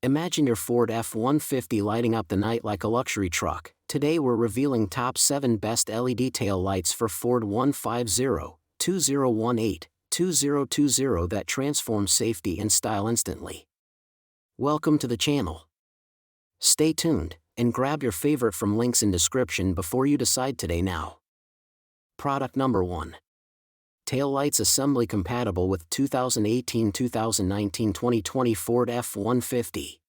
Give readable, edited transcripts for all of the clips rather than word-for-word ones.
Imagine your Ford F-150 lighting up the night like a luxury truck. Today we're revealing top 7 best LED tail lights for Ford 150, 2018, 2020 that transform safety and style instantly. Welcome to the channel. Stay tuned, and grab your favorite from links in description before you decide today now. Product number 1. Tail lights assembly compatible with 2018, 2019, 2020 Ford F-150.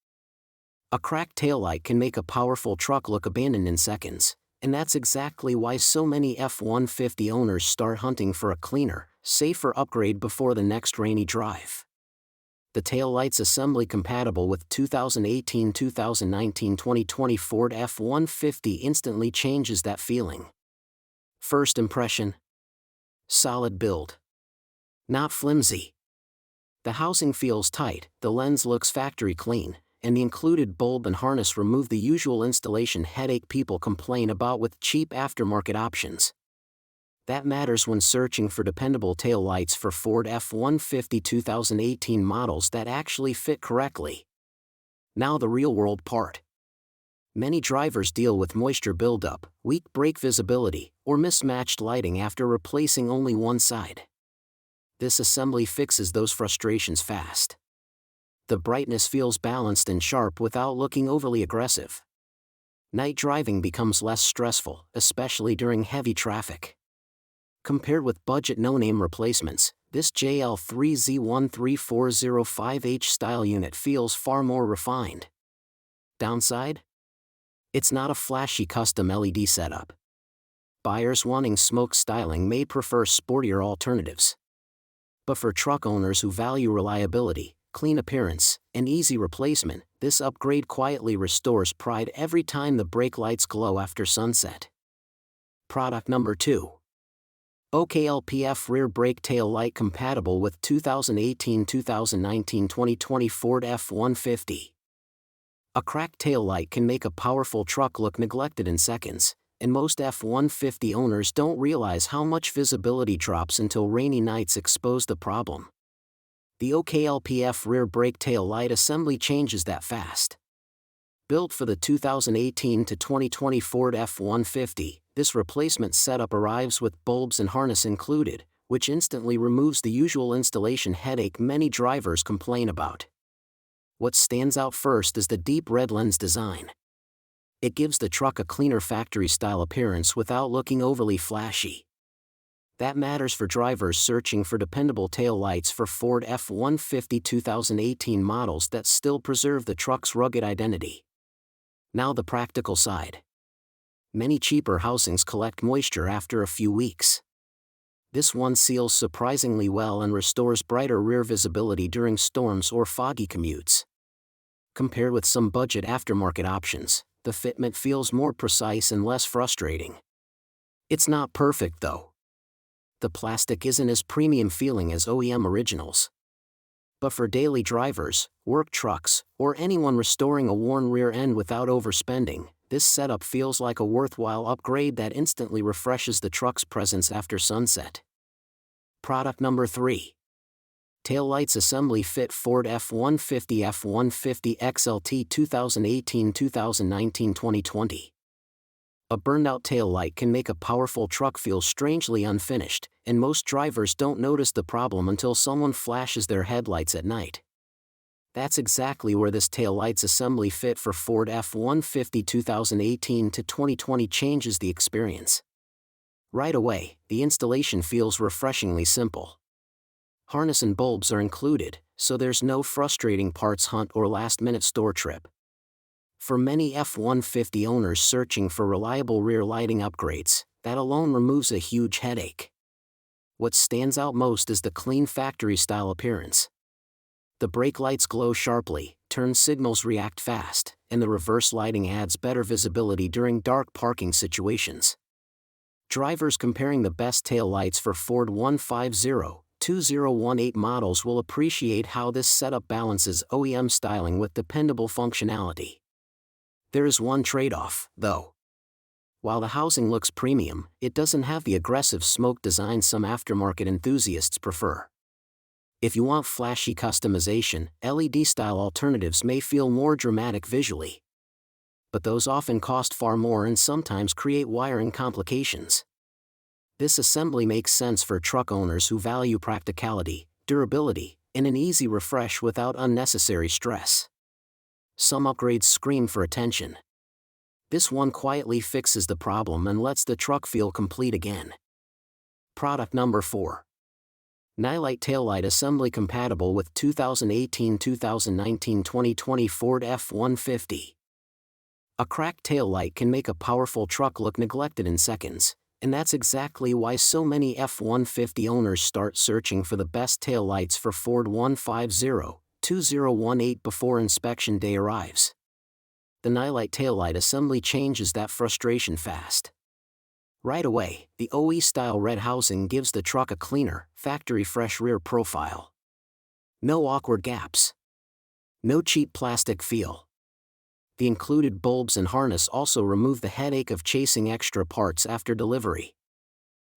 A cracked taillight can make a powerful truck look abandoned in seconds, and that's exactly why so many F-150 owners start hunting for a cleaner, safer upgrade before the next rainy drive. The tail lights assembly compatible with 2018, 2019, 2020 Ford F-150 instantly changes that feeling. First impression: solid build. Not flimsy. The housing feels tight, the lens looks factory clean, and the included bulb and harness remove the usual installation headache people complain about with cheap aftermarket options. That matters when searching for dependable tail lights for Ford F-150 2018 models that actually fit correctly. Now the real-world part. Many drivers deal with moisture buildup, weak brake visibility, or mismatched lighting after replacing only one side. This assembly fixes those frustrations fast. The brightness feels balanced and sharp without looking overly aggressive. Night driving becomes less stressful, especially during heavy traffic. Compared with budget no-name replacements, this JL3Z13405H style unit feels far more refined. Downside? It's not a flashy custom LED setup. Buyers wanting smoke styling may prefer sportier alternatives. But for truck owners who value reliability, clean appearance, and easy replacement, this upgrade quietly restores pride every time the brake lights glow after sunset. Product number 2. OEM-style rear brake tail light compatible with 2018, 2019, 2020 Ford F-150. A cracked tail light can make a powerful truck look neglected in seconds, and most F-150 owners don't realize how much visibility drops until rainy nights expose the problem. The OEM-style rear brake tail light assembly changes that fast. Built for the 2018 to 2020 Ford F-150, this replacement setup arrives with bulbs and harness included, which instantly removes the usual installation headache many drivers complain about. What stands out first is the deep red lens design. It gives the truck a cleaner factory-style appearance without looking overly flashy. That matters for drivers searching for dependable tail lights for Ford F-150 2018 models that still preserve the truck's rugged identity. Now the practical side. Many cheaper housings collect moisture after a few weeks. This one seals surprisingly well and restores brighter rear visibility during storms or foggy commutes. Compared with some budget aftermarket options, the fitment feels more precise and less frustrating. It's not perfect though. The plastic isn't as premium feeling as OEM originals. But for daily drivers, work trucks, or anyone restoring a worn rear end without overspending, this setup feels like a worthwhile upgrade that instantly refreshes the truck's presence after sunset. Product number 3. Tail lights assembly fit Ford F-150 F-150 XLT 2018, 2019, 2020. A burned-out tail light can make a powerful truck feel strangely unfinished, and most drivers don't notice the problem until someone flashes their headlights at night. That's exactly where this tail lights assembly fit for Ford F-150 2018 to 2020 changes the experience. Right away, the installation feels refreshingly simple. Harness and bulbs are included, so there's no frustrating parts hunt or last-minute store trip. For many F-150 owners searching for reliable rear lighting upgrades, that alone removes a huge headache. What stands out most is the clean factory-style appearance. The brake lights glow sharply, turn signals react fast, and the reverse lighting adds better visibility during dark parking situations. Drivers comparing the best tail lights for Ford 150, 2018 models will appreciate how this setup balances OEM styling with dependable functionality. There is one trade-off, though. While the housing looks premium, it doesn't have the aggressive smoke design some aftermarket enthusiasts prefer. If you want flashy customization, LED-style alternatives may feel more dramatic visually. But those often cost far more and sometimes create wiring complications. This assembly makes sense for truck owners who value practicality, durability, and an easy refresh without unnecessary stress. Some upgrades scream for attention. This one quietly fixes the problem and lets the truck feel complete again. Product number 4. Nightlight taillight assembly compatible with 2018, 2019, 2020 Ford F-150. A cracked taillight can make a powerful truck look neglected in seconds, and that's exactly why so many F-150 owners start searching for the best taillights for Ford F-150-2018 before inspection day arrives. The Nightlight taillight assembly changes that frustration fast. Right away, the OE-style red housing gives the truck a cleaner, factory-fresh rear profile. No awkward gaps. No cheap plastic feel. The included bulbs and harness also remove the headache of chasing extra parts after delivery.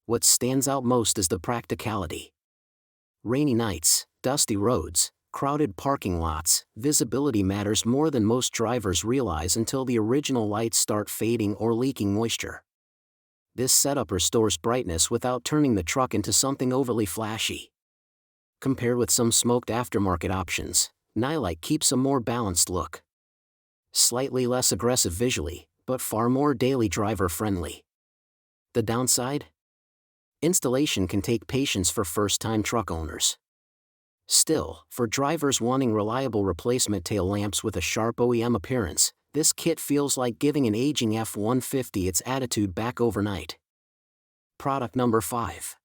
What stands out most is the practicality. Rainy nights, dusty roads, crowded parking lots, visibility matters more than most drivers realize until the original lights start fading or leaking moisture. This setup restores brightness without turning the truck into something overly flashy. Compared with some smoked aftermarket options, Nightlight keeps a more balanced look. Slightly less aggressive visually, but far more daily driver-friendly. The downside? Installation can take patience for first-time truck owners. Still, for drivers wanting reliable replacement tail lamps with a sharp OEM appearance, this kit feels like giving an aging F-150 its attitude back overnight. Product number 5.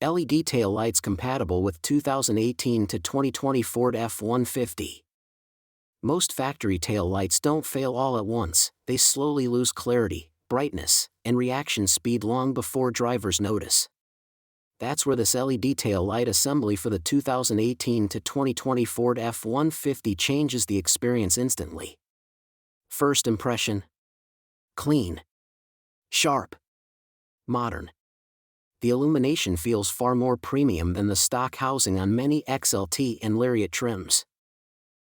LED tail lights compatible with 2018 to 2020 Ford F-150. Most factory tail lights don't fail all at once, they slowly lose clarity, brightness, and reaction speed long before drivers notice. That's where this LED tail light assembly for the 2018 to 2020 Ford F-150 changes the experience instantly. First impression: clean, sharp, modern. The illumination feels far more premium than the stock housing on many XLT and Lariat trims.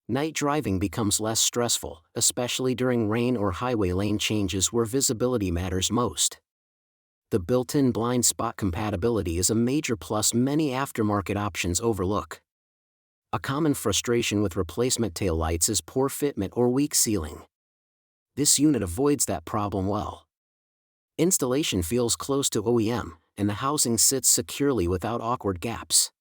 Night driving becomes less stressful, especially during rain or highway lane changes where visibility matters most. The built-in blind spot compatibility is a major plus many aftermarket options overlook. A common frustration with replacement taillights is poor fitment or weak sealing. This unit avoids that problem well. Installation feels close to OEM, and the housing sits securely without awkward gaps.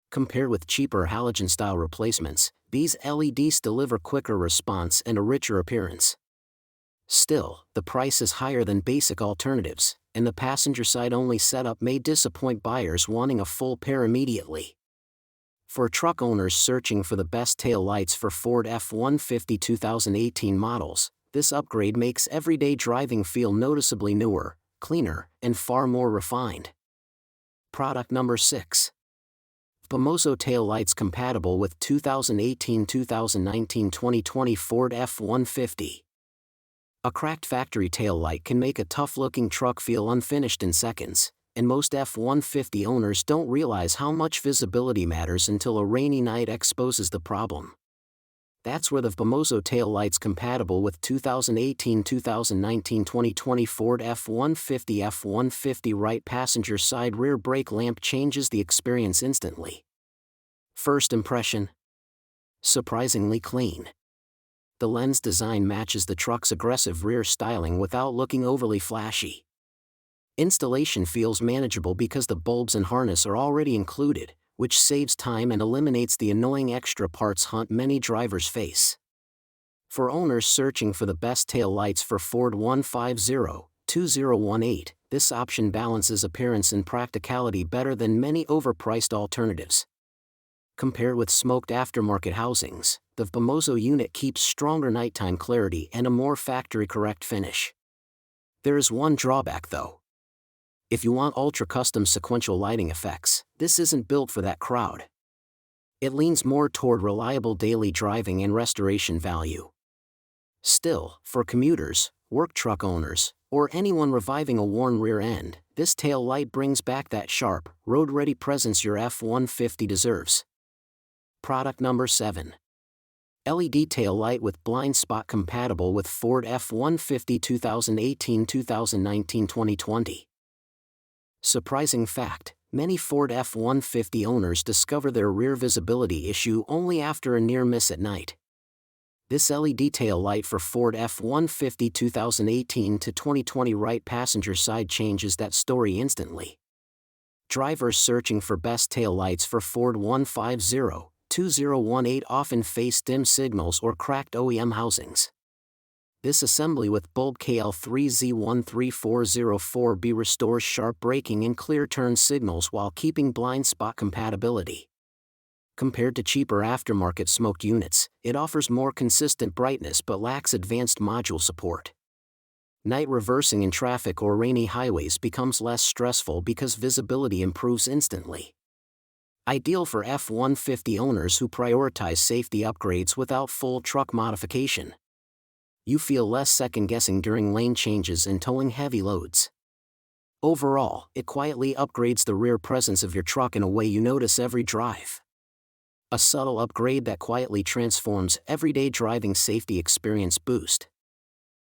Compared with cheaper halogen-style replacements, these LEDs deliver quicker response and a richer appearance. Still, the price is higher than basic alternatives, and the passenger-side-only setup may disappoint buyers wanting a full pair immediately. For truck owners searching for the best tail lights for Ford F-150 2018 models, this upgrade makes everyday driving feel noticeably newer, cleaner, and far more refined. Product number 6. Pomozo tail lights compatible with 2018, 2019, 2020 Ford F-150. A cracked factory tail light can make a tough-looking truck feel unfinished in seconds, and most F-150 owners don't realize how much visibility matters until a rainy night exposes the problem. That's where the Pomozo tail lights compatible with 2018, 2019, 2020 Ford F-150 right passenger side rear brake lamp changes the experience instantly. First impression: surprisingly clean. The lens design matches the truck's aggressive rear styling without looking overly flashy. Installation feels manageable because the bulbs and harness are already included, which saves time and eliminates the annoying extra parts hunt many drivers face. For owners searching for the best tail lights for Ford F-150-2018, this option balances appearance and practicality better than many overpriced alternatives. Compared with smoked aftermarket housings, the Pomozo unit keeps stronger nighttime clarity and a more factory-correct finish. There is one drawback though. If you want ultra-custom sequential lighting effects, this isn't built for that crowd. It leans more toward reliable daily driving and restoration value. Still, for commuters, work truck owners, or anyone reviving a worn rear end, This tail light brings back that sharp, road-ready presence your F-150 deserves. Product number 7. LED tail light with blind spot compatible with Ford F-150 2018, 2019, 2020. Surprising fact, many Ford F-150 owners discover their rear visibility issue only after a near miss at night. This LED tail light for Ford F-150 2018 to 2020 right passenger side changes that story instantly. Drivers searching for best tail lights for Ford 150-2018 often face dim signals or cracked OEM housings. This assembly with bulb KL3Z13404B restores sharp braking and clear turn signals while keeping blind spot compatibility. Compared to cheaper aftermarket smoked units, it offers more consistent brightness but lacks advanced module support. Night reversing in traffic or rainy highways becomes less stressful because visibility improves instantly. Ideal for F-150 owners who prioritize safety upgrades without full truck modification. You feel less second-guessing during lane changes and towing heavy loads. Overall, it quietly upgrades the rear presence of your truck in a way you notice every drive. A subtle upgrade that quietly transforms everyday driving safety experience boost.